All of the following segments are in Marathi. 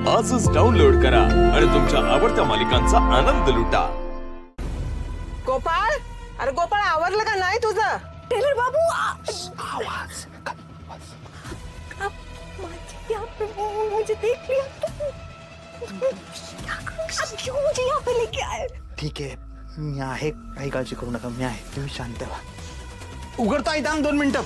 आजच डाउनलोड करा आणि तुमच्या आवडत्या मालिकांचा आनंद लुटा. गोपाळ, अरे गोपाळ आवरलं का नाही तुझं? टेलर बाबू आवाज मुझे देख लिया क्यों मुझे यहाँ पे लेके आए? ठीक आहे, मी आहे, काही काळजी करू नका, मी आहे, तुम्ही शांत व्हा. उघडतो आई, थांब 2 मिनिटं.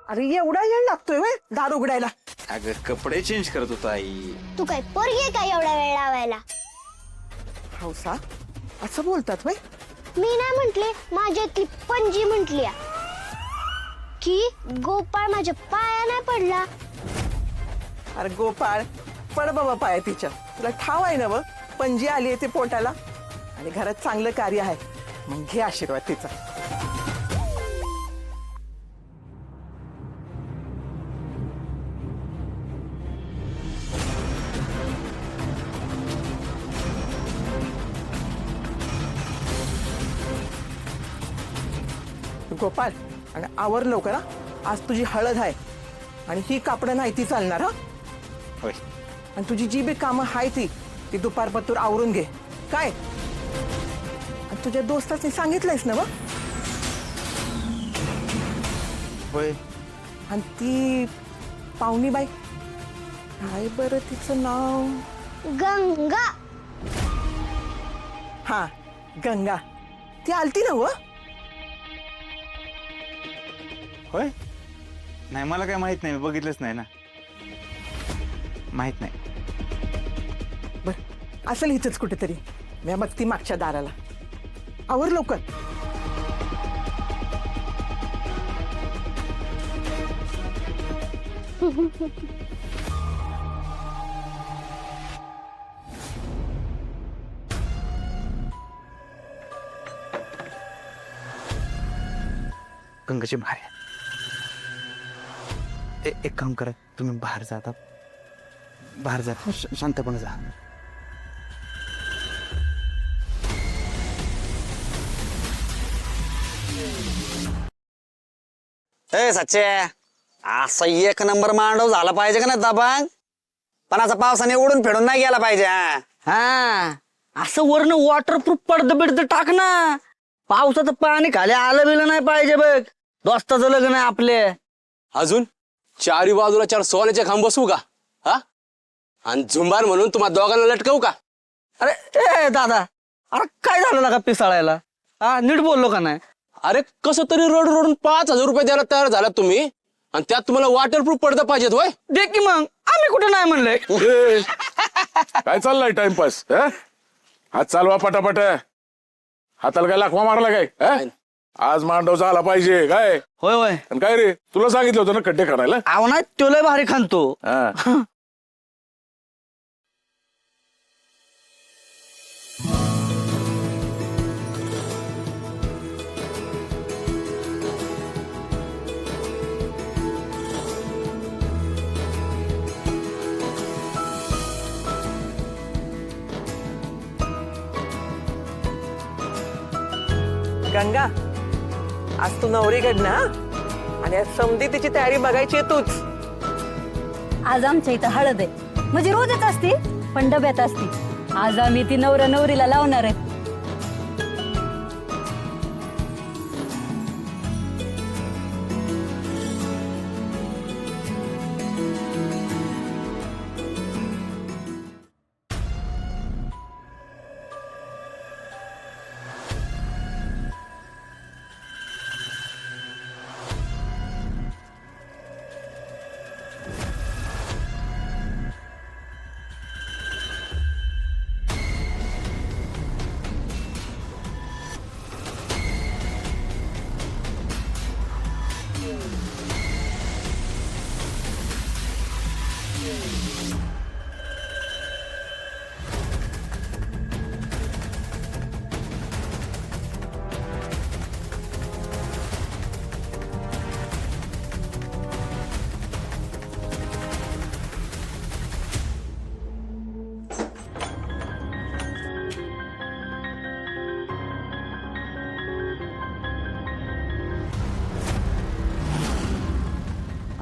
अरे एवढा वेळ लागतोय व्हय दार उघडायला? अगं कपडे चेंज करत होता आई. तू काय पोरगी आहे का एवढा वेळ लावायला? हौसा असं बोलतात व्हय? मी नाही म्हंटले, माझ्या ती पणजी म्हंटली की गोपाळ माझ्या पाया नाही पडला. अरे गोपाळ पड बाबा पाय तिच्या. तुला ठाव आहे ना व पणजी आली आहे ते पोटाला आणि घरात चांगलं कार्य आहे, मग घे आशीर्वाद तिचा. गोपाळ आणि आवर लवकर हा. आज तुझी हळद आहे आणि ही कापडं नाही ती चालणार हा. होय. आणि तुझी जी बी कामं आहे ती दुपारपतूर आवरून घे काय. आणि तुझ्या दोस्ताने सांगितलंयस ना व? होय. आणि ती पाहुणी बाई काय बरं तिचं नाव? गंगा. हा गंगा, ती आलती ना व? होय. नाही, मला काय माहित नाही, मी बघितलंच नाही ना, माहित नाही. बर असेल इथंच कुठेतरी, मी बघती मागच्या दाराला. आवर लवकर. गंगाची बाहेर आहे. एक काम करा, तुम्ही बाहेर जा आता, बाहेर जा, शांतपणे जा. ए सच्चे, असा 1 नंबर मांडव झाला पाहिजे का नाही दाबांग, पण असं पावसाने उडून फेडून नाही गेला पाहिजे. हा असं वरन वॉटरप्रूफ पडद बिडद टाक ना, पावसाचं पाणी खाली आलं बिलं नाही पाहिजे बघ. दोस्ताचं लग्न आहे आपले. अजून 4 बाजूला 4 सोन्याचे खांब बसवू का? हा, आणि झुंबार म्हणून तुम्हा दोघांना लटकवू का? अरे ए दादा, अरे काय झालं का पिसाळायला? हा नीट बोललो का नाही? अरे कसं तरी रोड रोडून 5,000 रुपये द्यायला तयार झाला तुम्ही, आणि त्यात तुम्हाला वॉटरप्रूफ पडदा पाहिजेत होय? दे की मग, आम्ही कुठे नाही म्हणले. काय चाललंय टाइमपास? हात चालवा पटापट. हाताला काय लाखवा मारला काय? आज मांडव झाला पाहिजे काय? होय होय. आणि काय रे, तुला सांगितलं होतं ना खड्डे काढायला? आव ना, तो लय भारी खांतो. हा. गंगा आज तू नवरीकडनं हा? आणि आज समधी तिची तयारी बघायची आहे तूच. आज आमच्या इथं हळद आहे, म्हणजे रोजच असते पण डब्यात असते. आज आम्ही ती नवरा नवरीला लावणार आहे.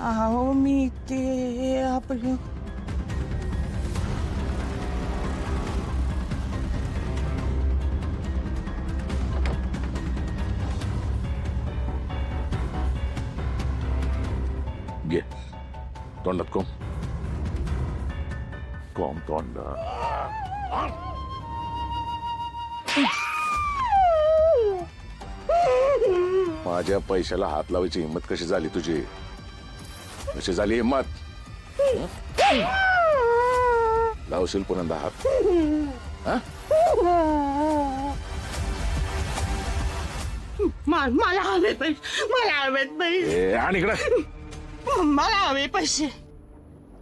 अहो मी ते आपलं घे तोंडात कोंब कोंब तोंडात. माझ्या पैशाला हात लावायची हिंमत कशी झाली तुझी? कशी झाली हिंमत? हं? लावशील पुन्हा हात? हं? मला हवे पैसे, मला हवेत पैसे, ए, आणि इकडं मला हवे पैसे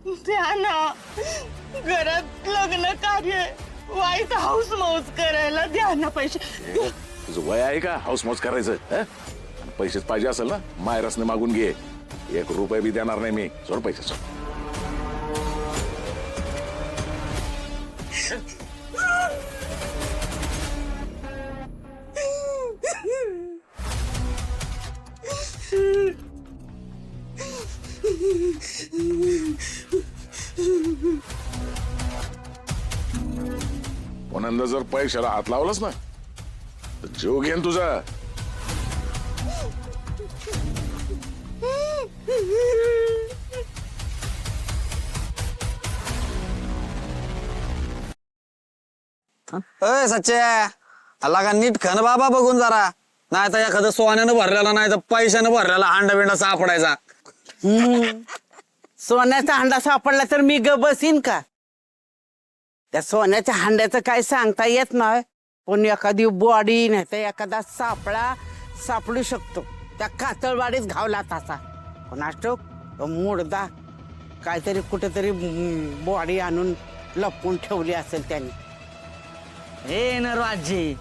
द्या ना. घरात लग्न कार्य, वाईट हाऊस मौज करायला द्या ना पैसे. तुझं वय आहे का हाऊस मौज करायचं? हं? आणि पैसेच पाहिजे असेल ना मायरसने मागून घे. 1 रुपया बी देणार नाही मी. सोड पैसे सोड. पुन्हा जर पैशाला हात लावलास ना तर जीव घेन तुझा. अय सच्च्या अल्ला का नीट खन बाबा बघून जरा, नाही तर एखादं सोन्यानं भरलेला नाही तर पैशानं भरलेला हांडा बिंडा सापडायचा. सोन्याचा हांडा सापडला तर मी ग बसीन का? त्या सोन्याच्या हांड्याचं काय सांगता येत नाही, पण एखादी बॉडी नाही तर एखादा सापळा सापडू शकतो. त्या कातळवाडीत घावला तसा कोणास ठाऊक तो मुडदा काहीतरी कुठेतरी बॉडी आणून लपवून ठेवली असेल त्यांनी. हे नरवाजी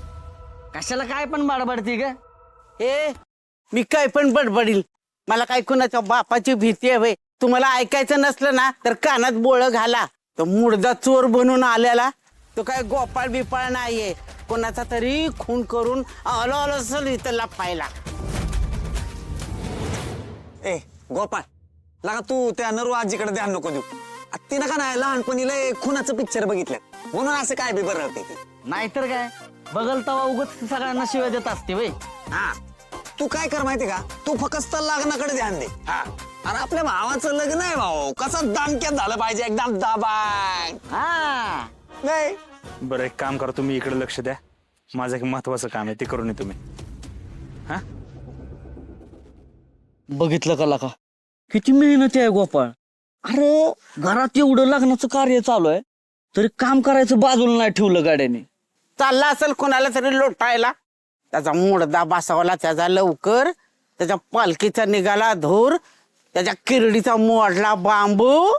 कशाला काय पण बडबडती ग? हे मी काय पण बडबडील, मला काय कुणाच्या बापाची भीती आहे व्हय? तुम्हाला ऐकायचं नसलं ना तर कानात बोळं घाला. तो मुडदा चोर बनून आलेला तो काय गोपाळ बिपाळ नाहीये, कोणाचा तरी खून करून आलो आलो असेल इथं लपायला. ए गोपाळ लागा तू त्या नरू आजीकडे ध्यान नको देऊ. तिनं का नाही लहानपणी लय खुनाचं पिक्चर बघितलं म्हणून असं काय बी बरं होते ती. नाहीतर काय बघल तवा उगत सगळ्यांना शिव्या देत असते वय. हा तू काय कर माहिती का, तू फक्त लग्नाकडे ध्यान दे. हा अरे आपल्या भावाचं लग्न आहे भाऊ, कसं दामक्यात झालं पाहिजे एकदम दाबांग. हा नाही बरं एक काम करा, तुम्ही इकडे लक्ष द्या. माझं एक महत्वाचं काम आहे ते करून तुम्ही. हा बघितलं का लाका किती मेहनती आहे गोपाळ. अरे घरात एवढं लग्नाचं कार्य चालू आहे तरी काम करायचं बाजूला नाही ठेवलं गाड्याने. चालला असेल कोणाला तरी लोटायला, त्याचा मुडदा बसवला त्याचा लवकर, त्याच्या पालखीचा निघाला धूर, त्याच्या किरडीचा मोडला बांबू.